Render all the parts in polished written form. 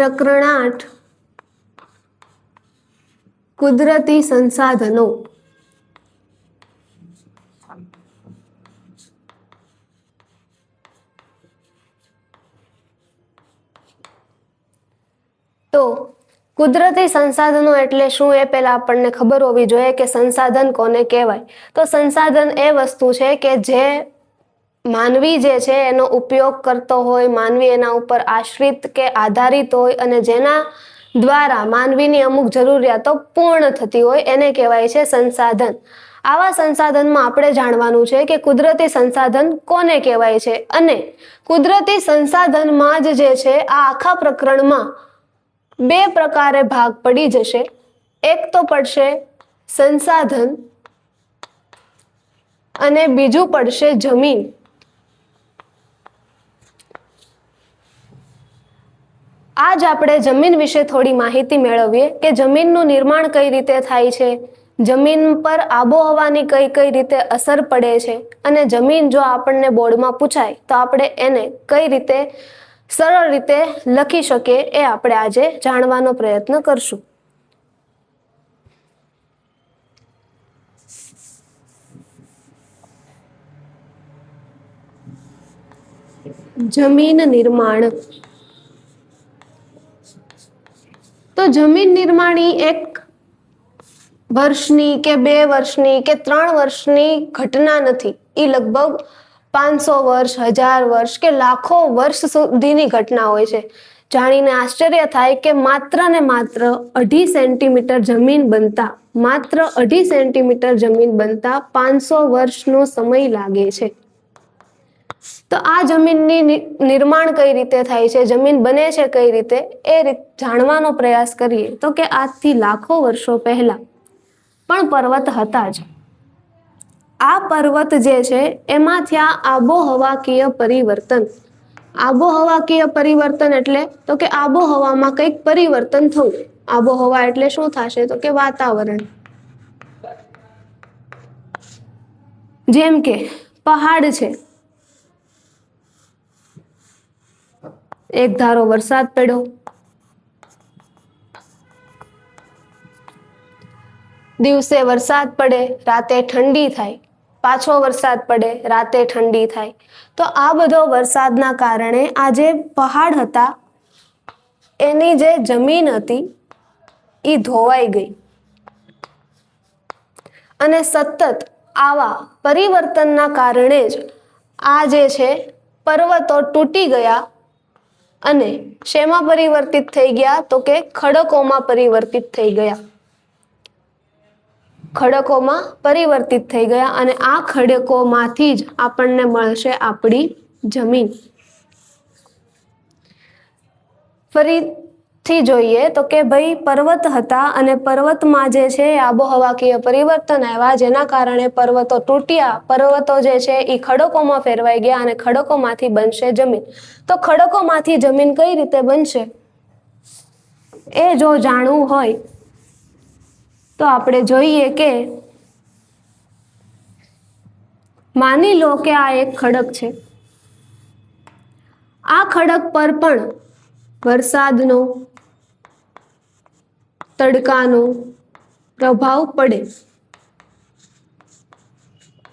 પ્રકરણ 8 કુદરતી સંસાધનો। તો કુદરતી સંસાધનો એટલે શું એ પહેલા આપણને ખબર હોવી જોઈએ કે સંસાધન કોને કહેવાય। તો સંસાધન એ વસ્તુ છે કે જે માનવી જે છે એનો ઉપયોગ કરતો હોય, માનવી એના ઉપર આશ્રિત કે આધારિત હોય અને જેના દ્વારા માનવીની અમુક જરૂરિયાતો પૂર્ણ થતી હોય એને કહેવાય છે સંસાધન। આવા સંસાધનમાં આપણે જાણવાનું છે કે કુદરતી સંસાધન કોને કહેવાય છે અને કુદરતી સંસાધનમાં જ જે છે આ આખા પ્રકરણમાં બે પ્રકારે ભાગ પડી જશે। એક તો પડશે સંસાધન અને બીજું પડશે જમીન। આજ આપણે જમીન વિશે થોડી માહિતી મેળવીએ કે જમીનનું નિર્માણ કઈ રીતે થાય છે, જમીન પર આબોહવાની કઈ કઈ રીતે અસર પડે છે અને જમીન જો આપણને બોર્ડમાં પૂછાય તો આપણે એને કઈ રીતે સરળ રીતે લખી શકીએ એ આપણે આજે જાણવાનો પ્રયત્ન કરશું। જમીન નિર્માણ। તો જમીન નિર્માણ એક વર્ષની કે 2 વર્ષની કે 3 વર્ષની ઘટના નથી, એ લગભગ 500 વર્ષ, 1000 વર્ષ કે લાખો વર્ષ સુધીની ઘટના હોય છે। જાણીને આશ્ચર્ય થાય કે માત્ર ને માત્ર 2.5 સેન્ટીમીટર જમીન બનતા, માત્ર 2.5 સેન્ટીમીટર જમીન બનતા 500 વર્ષનો સમય લાગે છે। તો આ જમીનની નિર્માણ કઈ રીતે થાય છે, જમીન બને છે કઈ રીતે એ જાણવાનો પ્રયાસ કરીએ તો કે આજથી લાખો વર્ષો પહેલા પણ પર્વત હતા જ। આ પર્વત જે છે એમાં થયા આબોહવાકીય પરિવર્તન। આબોહવાકીય પરિવર્તન એટલે તો કે આબોહવામાં કંઈક પરિવર્તન થવું। આબોહવા એટલે શું થશે તો કે વાતાવરણ। જેમ કે પહાડ છે, એક ધારો વરસાદ પડ્યો, દિવસે વરસાદ પડે, રાતે ઠંડી થાય, પાછો વરસાદ પડે, રાતે ઠંડી થાય। તો આ બધો વરસાદના કારણે આ જે પહાડ હતા એની જે જમીન હતી એ ધોવાઈ ગઈ અને સતત આવા પરિવર્તનના કારણે જ આ જે છે પર્વતો તૂટી ગયા અને શેમાં પરિવર્તિત થઈ ગયા તો કે ખડકોમાં પરિવર્તિત થઈ ગયા। ખડકોમાં પરિવર્તિત થઈ ગયા અને આ ખડકોમાંથી જ આપણને મળશે આપણી જમીન। ફરીથી જોઈએ તો કે ભાઈ પર્વત હતા અને પર્વતમાં જે છે આબોહવાકીય પરિવર્તન આવ્યા જેના કારણે પર્વતો તૂટ્યા, પર્વતો જે છે એ ખડકોમાં ફેરવાઈ ગયા અને ખડકોમાંથી બનશે જમીન। તો ખડકોમાંથી જમીન કઈ રીતે બનશે એ જો જાણવું હોય તો આપણે જોઈએ કે માની લો કે આ એક ખડક છે, આ ખડક પર પણ વરસાદનો, તડકાનો પ્રભાવ પડે।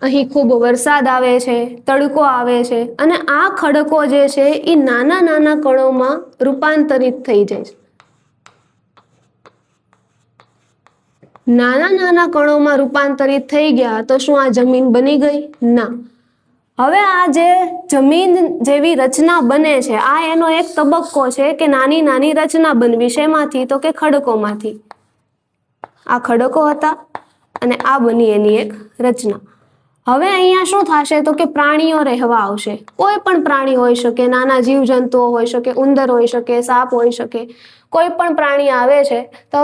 અહીં ખૂબ વરસાદ આવે છે, તડકો આવે છે અને આ ખડકો જે છે એ નાના નાના કણોમાં રૂપાંતરિત થઈ જાય છે। નાના નાના કણોમાં રૂપાંતરિત થઈ ગયા તો શું આ જમીન બની ગઈ? ના। હવે આ જે જમીન જેવી રચના બને છે આ એનો એક તબક્કો છે કે નાની નાની રચના બનવી। શેમાંથી તો કે ખડકોમાંથી। આ ખડકો હતા અને આ બની એની એક રચના। હવે અહીંયા શું થશે તો કે પ્રાણીઓ રહેવા આવશે। કોઈ પણ પ્રાણી હોઈ શકે, નાના જીવજંતુઓ હોઈ શકે, ઉંદર હોઈ શકે, સાપ હોઈ શકે, કોઈ પણ પ્રાણી આવે છે તો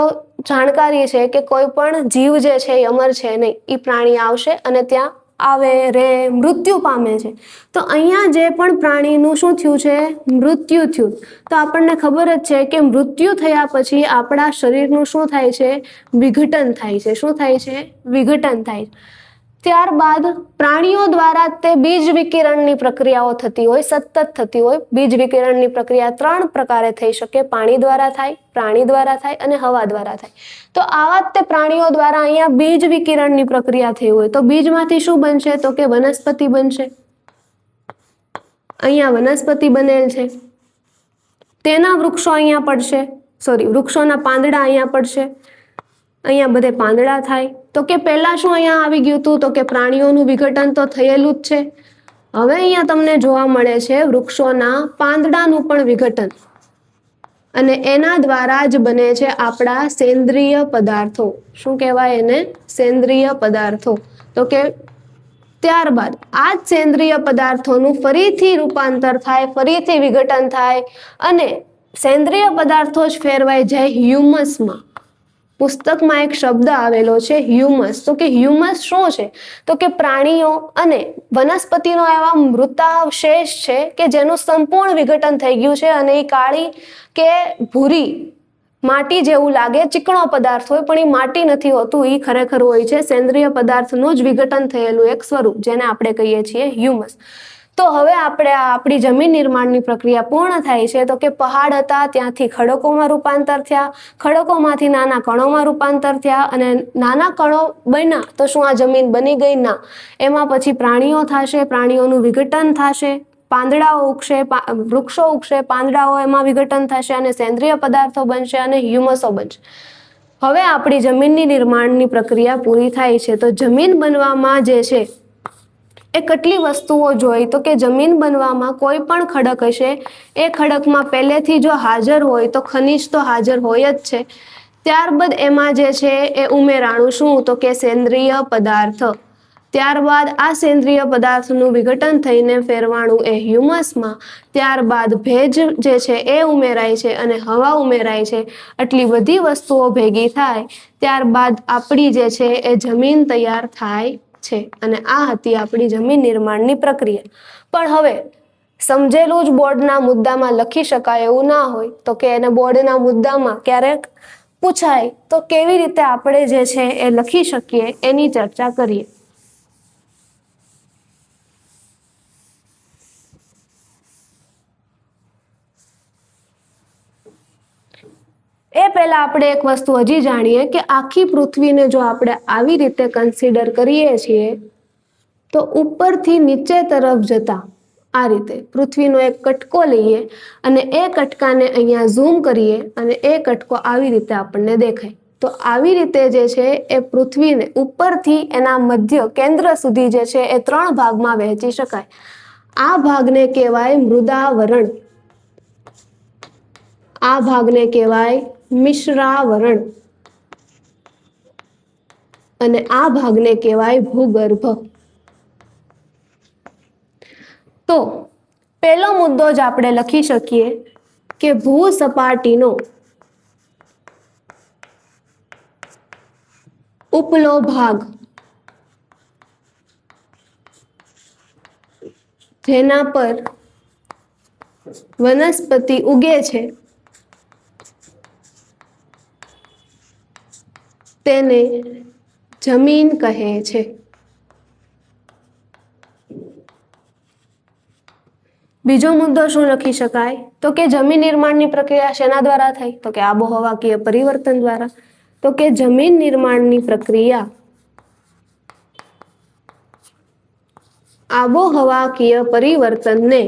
જાણકારી છે કે કોઈ પણ જીવ જે છે એ અમર છે નહીં, એ પ્રાણી આવશે અને ત્યાં આવે રે મૃત્યુ પામે છે। તો અહીંયા જે પણ પ્રાણીનું શું થયું છે? મૃત્યુ થયું। તો આપણને ખબર જ છે કે મૃત્યુ થયા પછી આપણા શરીરનું શું થાય છે? વિઘટન થાય છે। શું થાય છે? વિઘટન થાય છે। ત્યારબાદ પ્રાણીઓ દ્વારા તે બીજ વિકિરણની પ્રક્રિયાઓ થતી હોય, સતત થતી હોય. બીજ વિકિરણની પ્રક્રિયા 3 પ્રકારે થઈ શકે: પાણી દ્વારા થાય, પ્રાણી દ્વારા થાય અને હવા દ્વારા થાય. તો આવા જ તે પ્રાણીઓ દ્વારા અહીંયા બીજ વિકિરણની પ્રક્રિયા થઈ હોય તો બીજમાંથી શું બનશે? તો કે વનસ્પતિ બનશે. અહીંયા વનસ્પતિ બનેલ છે, તેના વૃક્ષો અહીંયા પડશે, વૃક્ષોના પાંદડા અહીંયા પડશે, અહીંયા બધે પાંદડા થાય. તો કે પહેલા શું અહીંયા આવી ગયું હતું? તો કે પ્રાણીઓનું વિઘટન તો થયેલું જ છે. હવે અહીંયા તમને જોવા મળે છે વૃક્ષોના પાંદડાનું પણ વિઘટન, અને એના દ્વારા જ બને છે આપણા સેન્દ્રિય પદાર્થો. શું કહેવાય એને? સેન્દ્રિય પદાર્થો. તો કે ત્યારબાદ આ જ સેન્દ્રિય પદાર્થોનું ફરીથી રૂપાંતર થાય, ફરીથી વિઘટન થાય અને સેન્દ્રિય પદાર્થો જ ફેરવાઈ જાય હ્યુમસમાં. પુસ્તકમાં એક શબ્દ આવેલો છે હ્યુમસ. તો કે હ્યુમસ શું છે? તો કે પ્રાણીઓ અને વનસ્પતિનો એવા મૃતાવશેષ છે કે જેનું સંપૂર્ણ વિઘટન થઈ ગયું છે અને એ કાળી કે ભૂરી માટી જેવું લાગે, ચીકણો પદાર્થ હોય પણ એ માટી નથી હોતું, એ ખરેખર હોય છે સેન્દ્રિય પદાર્થનું જ વિઘટન થયેલું એક સ્વરૂપ, જેને આપણે કહીએ છીએ હ્યુમસ. તો હવે આપણે આપણી જમીન નિર્માણની પ્રક્રિયા પૂર્ણ થાય છે. તો કે પહાડ હતા, ત્યાંથી ખડકોમાં રૂપાંતર થયા, ખડકોમાંથી નાના કણોમાં રૂપાંતર થયા અને નાના કણો બન્યા તો શું આ જમીન બની ગઈ? ના. એમાં પછી પ્રાણીઓ થશે, પ્રાણીઓનું વિઘટન થશે, પાંદડાઓ ઉગશે, વૃક્ષો ઉગશે, પાંદડાઓ એમાં વિઘટન થશે અને સેન્દ્રિય પદાર્થો બનશે અને હ્યુમસો બનશે. હવે આપણી જમીનની નિર્માણની પ્રક્રિયા પૂરી થાય છે. તો જમીન બનવામાં જે છે એ કેટલી વસ્તુઓ જોઈ? તો કે જમીન બનવામાં કોઈ પણ ખડક હશે, એ ખડકમાં પહેલેથી જો હાજર હોય તો ખનિજ તો હાજર હોય જ છે. ત્યારબાદ એમાં જે છે એ ઉમેરાણું શું? તો કે સેન્દ્રિય પદાર્થ. ત્યારબાદ આ સેન્દ્રિય પદાર્થનું વિઘટન થઈને ફેરવાણું એ હ્યુમસમાં. ત્યારબાદ ભેજ જે છે એ ઉમેરાય છે અને હવા ઉમેરાય છે. આટલી બધી વસ્તુઓ ભેગી થાય ત્યારબાદ આપણી જે છે એ જમીન તૈયાર થાય છે. અને આ હતી આપણી જમીન નિર્માણની પ્રક્રિયા. પણ હવે સમજેલું જ બોર્ડના મુદ્દામાં લખી શકાય એવું ના હોય, તો કે એને બોર્ડના મુદ્દામાં ક્યારેક પૂછાય તો કેવી રીતે આપણે જે છે એ લખી શકીએ એની ચર્ચા કરીએ. એ પહેલા આપણે એક વસ્તુ હજી જાણીએ કે આખી પૃથ્વીને જો આપણે આવી રીતે કન્સિડર કરીએ છીએ તો ઉપરથી નીચે તરફ જતા આ રીતે પૃથ્વીનો એક કટકો લઈએ અને એ કટકાને અહીંયા ઝૂમ કરીએ અને એ કટકો આવી રીતે આપણને દેખાય. તો આવી રીતે જે છે એ પૃથ્વીને ઉપરથી એના મધ્ય કેન્દ્ર સુધી જે છે એ 3 ભાગમાં વહેંચી શકાય. આ ભાગને કહેવાય મૃદાવરણ, આ ભાગને કહેવાય મિશ્રાવરણ અને આ ભાગને કહેવાય ભૂગર્ભ. તો પહેલો મુદ્દો જ આપણે લખી શકીએ કે ભૂસપાટીનો ઉપલો ભાગ જેના પર વનસ્પતિ ઉગે છે તેને જમીન કહે છે. બીજો મુદ્દો શું લખી શકાય? તો કે જમીન નિર્માણની પ્રક્રિયા શેના દ્વારા થાય? તો કે આબોહવાકીય પરિવર્તન દ્વારા. તો કે જમીન નિર્માણની પ્રક્રિયા આબોહવાકીય પરિવર્તનને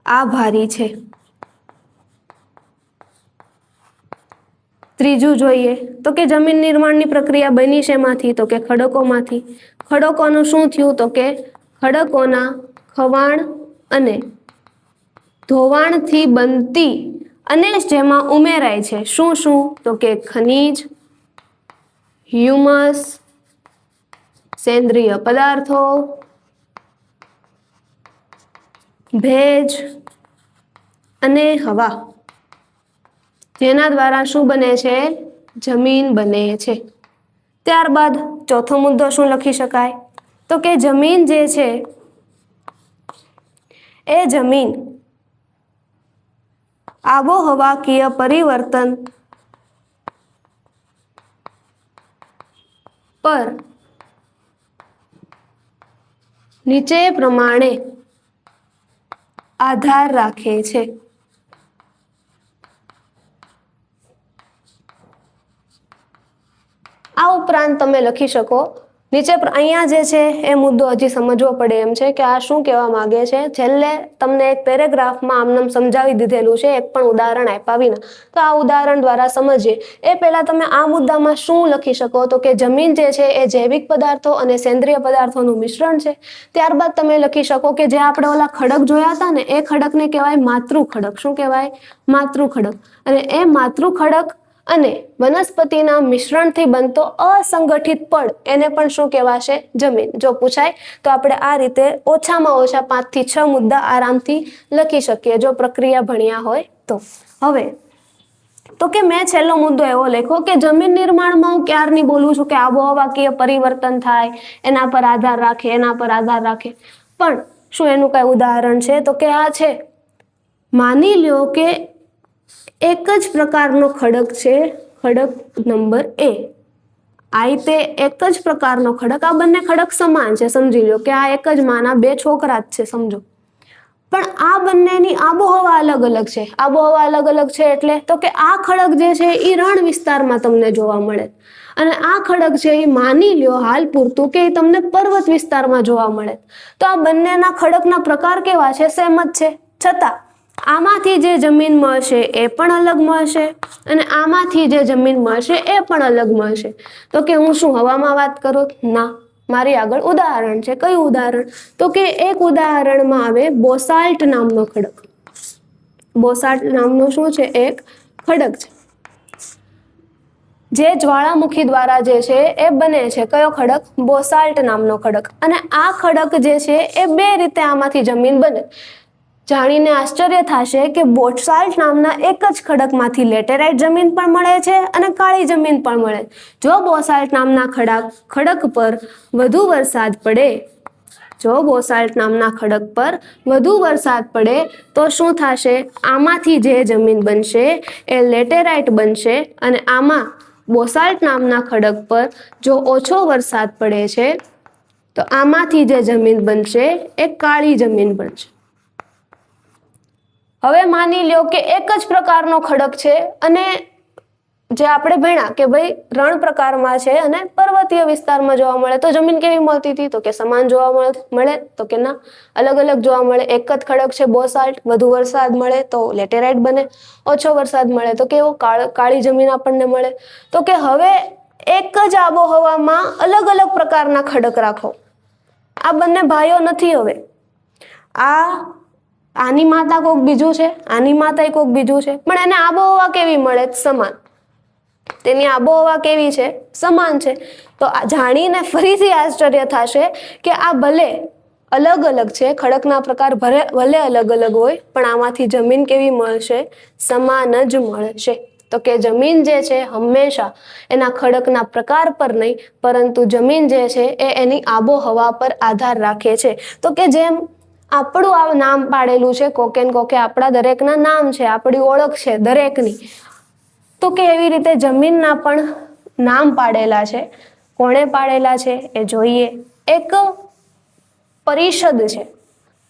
આભારી છે. ત્રીજું જોઈએ તો કે જમીન નિર્માણની પ્રક્રિયા બની શેમાંથી? તો કે ખડકોમાંથી. ખડકોનું શું થયું? તો કે ખડકોના ખવાણ અને ધોવાણથી બનતી અને જેમાં ઉમેરાય છે શું શું? તો કે ખનિજ, હ્યુમસ, સેન્દ્રિય પદાર્થો, ભેજ અને હવા, જેના દ્વારા શું બને છે? જમીન બને છે. ત્યારબાદ ચોથો મુદ્દો શું લખી શકાય? તો કે જમીન જે છે એ જમીન આબોહવાકીય પરિવર્તન પર નીચે પ્રમાણે આધાર રાખે છે. આ ઉપરાંત તમે લખી શકો નીચે અહીંયા જે છે એ મુદ્દો હજી સમજવો પડે એમ છે કે આ શું કહેવા માંગે છે. છેલ્લે તમને એક પેરેગ્રાફમાં આમનામ સમજાવી દીધેલું છે, એક પણ ઉદાહરણ આપ્યા વિના. તો આ ઉદાહરણ દ્વારા સમજીએ એ પહેલા તમે આ મુદ્દામાં શું લખી શકો તો કે જમીન જે છે એ જૈવિક પદાર્થો અને સેન્દ્રિય પદાર્થોનું મિશ્રણ છે. ત્યારબાદ તમે લખી શકો કે જે આપણે ઓલા ખડક જોયા હતા ને એ ખડકને કહેવાય માતૃ ખડક. શું કહેવાય? માતૃ ખડક. અને એ માતૃ ખડક અને વનસ્પતિના મિશ્રણથી બનતો અસંગઠિત પડ એને પણ શું કહેવાશે? જમીન. જો પૂછાય તો આપણે આ રીતે ઓછામાં ઓછા 5 થી 6 મુદ્દા આરામથી લખી શકીએ જો પ્રક્રિયા ભણ્યા હોય તો. હવે તો કે મેં છેલ્લો મુદ્દો એવો લખ્યો કે જમીન નિર્માણમાં હું ક્યારની બોલું છું કે આબોહવાકીય પરિવર્તન થાય, એના પર આધાર રાખે, એના પર આધાર રાખે. પણ શું એનું કઈ ઉદાહરણ છે? તો કે આ છે. માની લ્યો કે એક જ પ્રકારનો ખડક છે, ખડક નંબર A. તે એક જ પ્રકારનો ખડક, આ બંને ખડક સમાન છે, સમજી લો કે આ એક જ માના 2 છોકરા જ છે સમજો. પણ આ બંનેની આબોહવા અલગ અલગ છે. આબોહવા અલગ અલગ છે એટલે તો કે આ ખડક જે છે એ રણ વિસ્તારમાં તમને જોવા મળે અને આ ખડક છે એ માની લ્યો હાલ પૂરતું કે તમને પર્વત વિસ્તારમાં જોવા મળે. તો આ બંનેના ખડકના પ્રકાર કેવા છે? સેમ જ છે. છતાં આમાંથી જે જમીન મળશે એ પણ અલગ મળશે અને આમાંથી જે જમીન મળશે એ પણ અલગ મળશે. તો કે હું શું હવામાં વાત કરું? ના, મારી આગળ ઉદાહરણ છે. કયું ઉદાહરણ? તો કે એક ઉદાહરણમાં આવે બોસાલ્ટ નામનો ખડક. બોસાલ્ટ નામનો શું છે? એક ખડક છે જે જ્વાળામુખી દ્વારા જે છે એ બને છે. કયો ખડક? બોસાલ્ટ નામનો ખડક. અને આ ખડક જે છે એ 2 રીતે આમાંથી જમીન બને. જાણીને આશ્ચર્ય થશે કે બોસાલ્ટ નામના એક જ ખડકમાંથી લેટેરાઇટ જમીન પણ મળે છે અને કાળી જમીન પણ મળે. જો બોસાલ્ટ નામના ખડક પર વધુ વરસાદ પડે તો શું થશે? આમાંથી જે જમીન બનશે એ લેટેરાઇટ બનશે અને આમાં બોસાલ્ટ નામના ખડક પર જો ઓછો વરસાદ પડે છે તો આમાંથી જે જમીન બનશે એ કાળી જમીન બનશે. હવે માની લ્યો કે એક જ પ્રકારનો ખડક છે અને જે આપણે ભણ્યા કે ભાઈ રણ પ્રકારમાં છે અને પર્વતીય વિસ્તારમાં જોવા મળે તો જમીન કેવી મળતી હતી? તો કે સમાન જોવા મળે. તો કે ના, અલગ અલગ જોવા મળે. એક જ ખડક છે બોસાલ્ટ, વધુ વરસાદ મળે તો લેટેરાઇટ બને, ઓછો વરસાદ મળે તો કેવો? કાળી જમીન આપણને મળે. તો કે હવે એક જ આબોહવામાં અલગ અલગ પ્રકારના ખડક રાખો. આ બંને ભાઈઓ નથી. હવે આની માતા કોક બીજું છે, આની માતા કોક બીજું છે, પણ એને આબોહવા કેવી મળે? સમાન. તેની આબોહવા કેવી છે? સમાન છે. તો જાણીને ફરીથી આશ્ચર્ય થશે કે આ ભલે અલગ અલગ છે, ખડકના પ્રકાર ભલે અલગ અલગ હોય, પણ આમાંથી જમીન કેવી મળશે? સમાન જ મળશે. તો કે જમીન જે છે હંમેશા એના ખડકના પ્રકાર પર નહીં પરંતુ જમીન જે છે એ એની આબોહવા પર આધાર રાખે છે. તો કે જેમ આપણું આ નામ પાડેલું છે, કોકે ને કોકે આપણા દરેકના નામ છે, આપણી ઓળખ છે દરેકની, તો કે એવી રીતે જમીનના પણ નામ પાડેલા છે. કોણે પાડેલા છે એ જોઈએ. એક પરિષદ છે,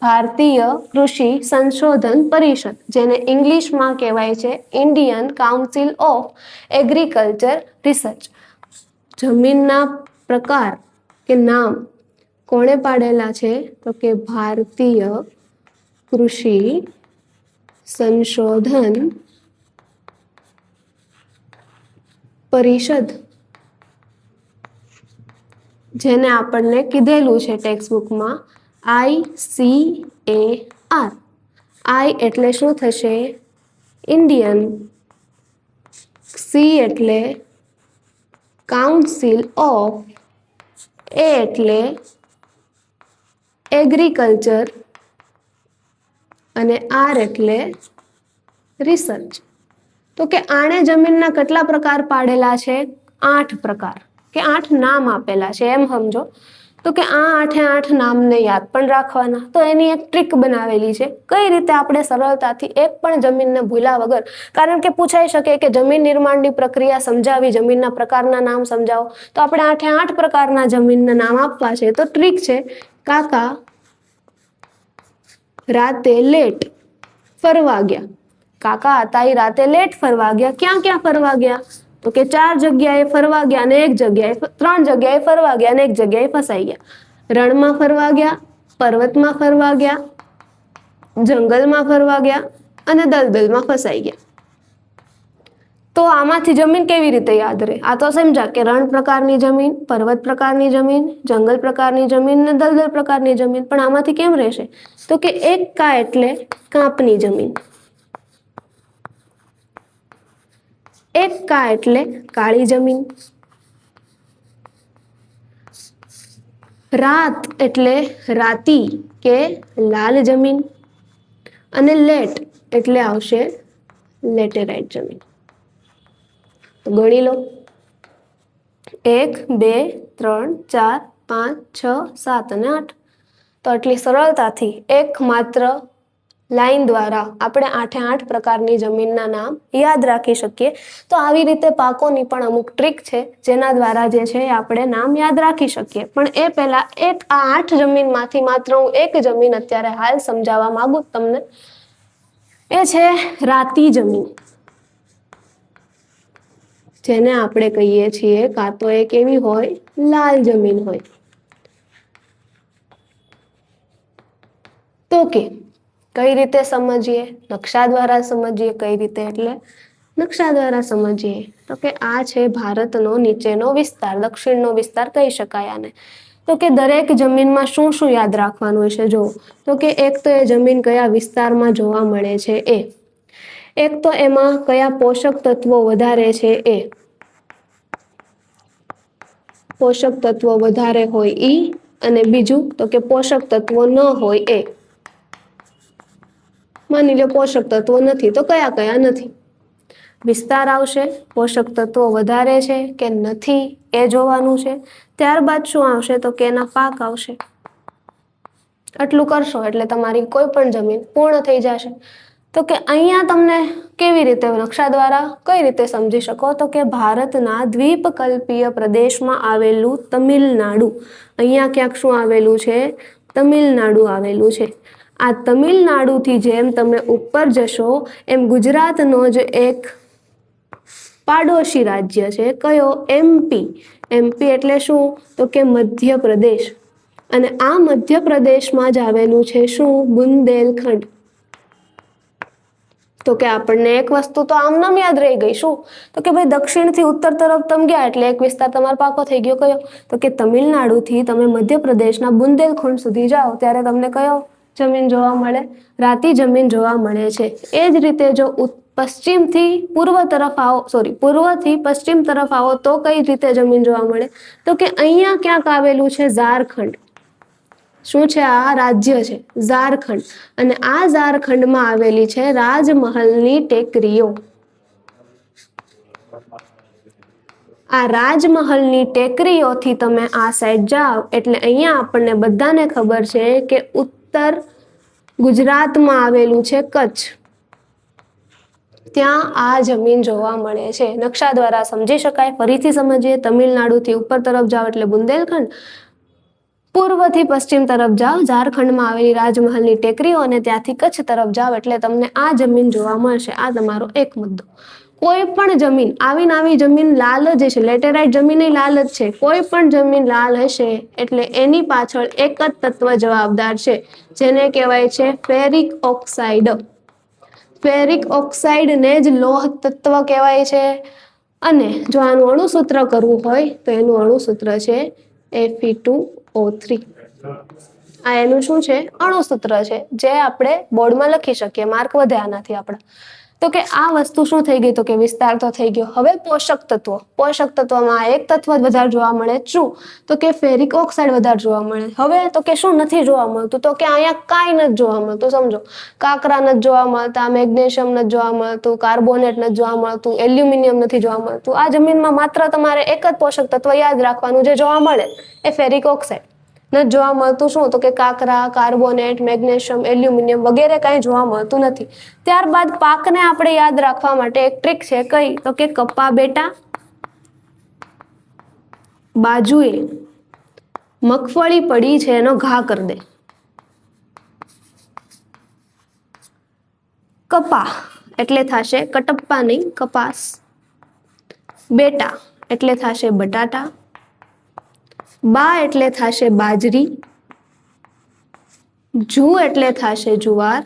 ભારતીય કૃષિ સંશોધન પરિષદ, જેને ઇંગ્લિશમાં કહેવાય છે Indian council of agriculture research. જમીનના પ્રકાર કે નામ કોણે પાડેલા છે? તો કે ભારતીય કૃષિ સંશોધન પરિષદ, જેને આપણને કીધેલું છે ટેક્સ્ટબુકમાં ICAR. I એટલે શું થશે? ઇન્ડિયન, C એટલે કાઉન્સિલ ઓફ, A એટલે એગ્રીકલ્ચર અને R એટલે રિસર્ચ. તો કે આણે જમીનના કેટલા પ્રકાર પાડેલા છે? 8 પ્રકાર કે 8 નામ આપેલા છે એમ સમજો. તો કે આ 8 નામને યાદ પણ રાખવાના. તો એની એક ટ્રીક બનાવેલી છે કઈ રીતે આપણે સરળતાથી એક પણ જમીનને ભૂલ્યા વગર, કારણ કે પૂછાઈ શકે કે જમીન નિર્માણની પ્રક્રિયા સમજાવી, જમીનના પ્રકારના નામ સમજાવો, તો આપણે 8 પ્રકારના જમીનના નામ આપવા છે. તો ટ્રીક છે, કાકા રાતે લેટ ફરવા ગયા. કાકા હતા એ રાતે લેટ ફરવા ગયા. ક્યાં ક્યાં ફરવા ગયા? તો કે 4 જગ્યાએ ફરવા ગયા અને 3 જગ્યાએ ફરવા ગયા અને 1 જગ્યાએ ફસાઈ ગયા. રણમાં ફરવા ગયા, પર્વતમાં ફરવા ગયા, જંગલમાં ફરવા ગયા અને દલદલમાં ફસાઈ ગયા. તો આમાંથી જમીન કેવી રીતે યાદ રહે? આ તો સમજા કે રણ પ્રકારની જમીન, પર્વત પ્રકારની જમીન, જંગલ પ્રકારની જમીન અને દલદલ પ્રકારની જમીન. પણ આમાંથી કેમ રહેશે? તો કે 1 કા એટલે કાંપની જમીન, 1 કા એટલે કાળી જમીન, રાત એટલે રાતી કે લાલ જમીન, અને લેટ એટલે આવશે લેટેરાઇટ જમીન. તો ગણી લો, 1 2 3 4 5 6 7 અને 8. તો આટલી સરળતાથી એકમાત્ર લાઈન દ્વારા આપણે 8 પ્રકારની જમીનના નામ યાદ રાખી શકીએ. તો આવી રીતે પાકોની પણ અમુક ટ્રીક છે જેના દ્વારા જે છે આપણે નામ યાદ રાખી શકીએ. પણ એ પહેલા આ 8 જમીનમાંથી માત્ર હું એક જમીન અત્યારે હાલ સમજાવવા માંગુ તમને. એ છે રાતી જમીન, જેને આપણે કહીએ છીએ કાં તો એ કેવી હોય, લાલ જમીન હોય. તો કે કઈ રીતે સમજીએ? નકશા દ્વારા સમજીએ. કઈ રીતે એટલે નકશા દ્વારા સમજીએ. તો કે આ છે ભારતનો નીચેનો વિસ્તાર, દક્ષિણનો વિસ્તાર કહી શકાય આને. તો કે દરેક જમીનમાં શું શું યાદ રાખવાનું હશે? જો તો કે એક તો એ જમીન કયા વિસ્તારમાં જોવા મળે છે એ, એક તો એમાં કયા પોષક તત્વો વધારે છે એ, પોષક તત્વો વધારે હોય ઈ, અને બીજું તો કે પોષક તત્વો ન હોય એ. માની લો પોષક તત્વો નથી, તો કયા કયા નથી? વિસ્તાર આવશે, પોષક તત્વો વધારે છે કે નથી એ જોવાનું છે. ત્યારબાદ શું આવશે? તો કે એના પાક આવશે. આટલું કરશો એટલે તમારી કોઈ પણ જમીન પૂર્ણ થઈ જશે. તો કે અહીંયા તમને કેવી રીતે નકશા દ્વારા કઈ રીતે સમજી શકો? તો કે ભારતના દ્વીપકલ્પીય પ્રદેશમાં આવેલું તમિલનાડુ, અહીંયા ક્યાંક શું આવેલું છે? તમિલનાડુ આવેલું છે. આ તમિલનાડુથી જેમ તમે ઉપર જશો એમ ગુજરાતનો જ એક પાડોશી રાજ્ય છે. કયો? એમપી. એમપી એટલે શું? તો કે મધ્યપ્રદેશ. અને આ મધ્યપ્રદેશમાં જ આવેલું છે શું? બુંદેલખંડ. તો કે આપણને એક વસ્તુ તો આમનામ યાદ રહી ગઈ. શું? તો કે ભાઈ દક્ષિણથી ઉત્તર તરફ તમે ગયા એટલે એક વિસ્તાર તમારો પાકો થઈ ગયો. કયો? તો કે તમિલનાડુથી તમે મધ્યપ્રદેશના બુંદેલખંડ સુધી જાઓ ત્યારે તમને કયો જમીન જોવા મળે? રાતી જમીન જોવા મળે છે. એ જ રીતે જો પશ્ચિમથી પૂર્વ તરફ આવો, પૂર્વથી પશ્ચિમ તરફ આવો તો કઈ રીતે જમીન જોવા મળે? તો કે અહીંયા ક્યાંક આવેલું છે ઝારખંડ. શું છે? આ રાજ્ય છે ઝારખંડ. અને આ ઝારખંડમાં આવેલી છે રાજમહલની ટેકરીઓ. આ રાજમહલની ટેકરીઓથી તમે આ સાઈડ જાઓ એટલે અહીંયા આપણને બધાને ખબર છે કે ઉત્તર ગુજરાતમાં આવેલું છે કચ્છ. ત્યાં આ જમીન જોવા મળે છે. નકશા દ્વારા સમજી શકાય. ફરીથી સમજીએ. તમિલનાડુથી ઉપર તરફ જાઓ એટલે બુંદેલખંડ, પૂર્વથી પશ્ચિમ તરફ જાઓ ઝારખંડમાં આવેલી રાજમહલની ટેકરીઓ, અને ત્યાંથી કચ્છ તરફ જાઓ એટલે તમને આ જમીન જોવા મળશે. આ તમારો એક મુદ્દો. કોઈ પણ જમીન આવી જમીન લાલ જ છે, લેટેરાઇટ જમીન લાલ જ છે. કોઈ પણ જમીન લાલ હશે એટલે એની પાછળ એક જ તત્વ જવાબદાર છે, જેને કહેવાય છે ફેરિક ઓક્સાઇડ. ફેરિક ઓક્સાઇડને જ લોહ તત્વ કહેવાય છે. અને જો આનું અણુસૂત્ર કરવું હોય તો એનું અણુસૂત્ર છે Fe2O3. આ એનું શું છે? અણુસૂત્ર છે, જે આપણે બોર્ડમાં લખી શકીએ. માર્ક વધે આનાથી આપણા. તો કે આ વસ્તુ શું થઈ ગઈ? તો કે વિસ્તાર તો થઈ ગયો. હવે પોષક તત્વો. પોષક તત્વમાં એક તત્વ વધારે જોવા મળે. શું? તો કે ફેરિક ઓક્સાઇડ વધારે જોવા મળે. હવે તો કે શું નથી જોવા મળતું? તો કે અહીંયા કાંઈ નથી જોવા મળતું. સમજો, કાકરા નથી જોવા મળતા, મેગ્નેશિયમ નથી જોવા મળતું, કાર્બોનેટ નથી જોવા મળતું, એલ્યુમિનિયમ નથી જોવા મળતું. આ જમીનમાં માત્ર તમારે એક જ પોષક તત્વ યાદ રાખવાનું જે જોવા મળે, એ ફેરિક ઓક્સાઇડ. ન જોવા મળતું શું? તો કે કાકરા, કાર્બોનેટ, મેગ્નેશિયમ, એલ્યુમિનિયમ વગેરે કાંઈ જોવા મળતું નથી. ત્યારબાદ પાકને આપણે યાદ રાખવા માટે એક ટ્રીક છે. કઈ? તો કે કપા બેટા બાજુએ મગફળી પડી છે એનો ઘા કરી દે. કપા એટલે થશે કટપ્પા નહીં, કપાસ. બેટા એટલે થશે બટાટા. બા એટલે થશે બાજરી. જુ એટલે થશે જુવાર.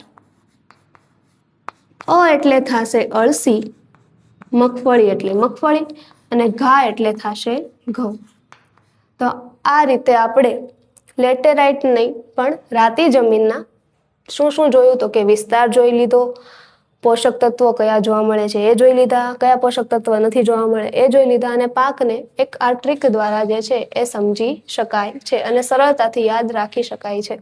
અ એટલે થશે અળસી. મગફળી એટલે મગફળી અને ઘા એટલે થશે ઘઉં. તો આ રીતે આપણે લેટેરાઇટ નહીં પણ રાતી જમીનના શું શું જોયું? તો કે વિસ્તાર જોઈ લીધો, પોષક તત્વો કયા જોવા મળે છે એ જોઈ લીધા, કયા પોષક તત્વો નથી જોવા મળે એ જોઈ લીધા, અને પાકને એક આ ટ્રીક દ્વારા જે છે એ સમજી શકાય છે અને સરળતાથી યાદ રાખી શકાય છે.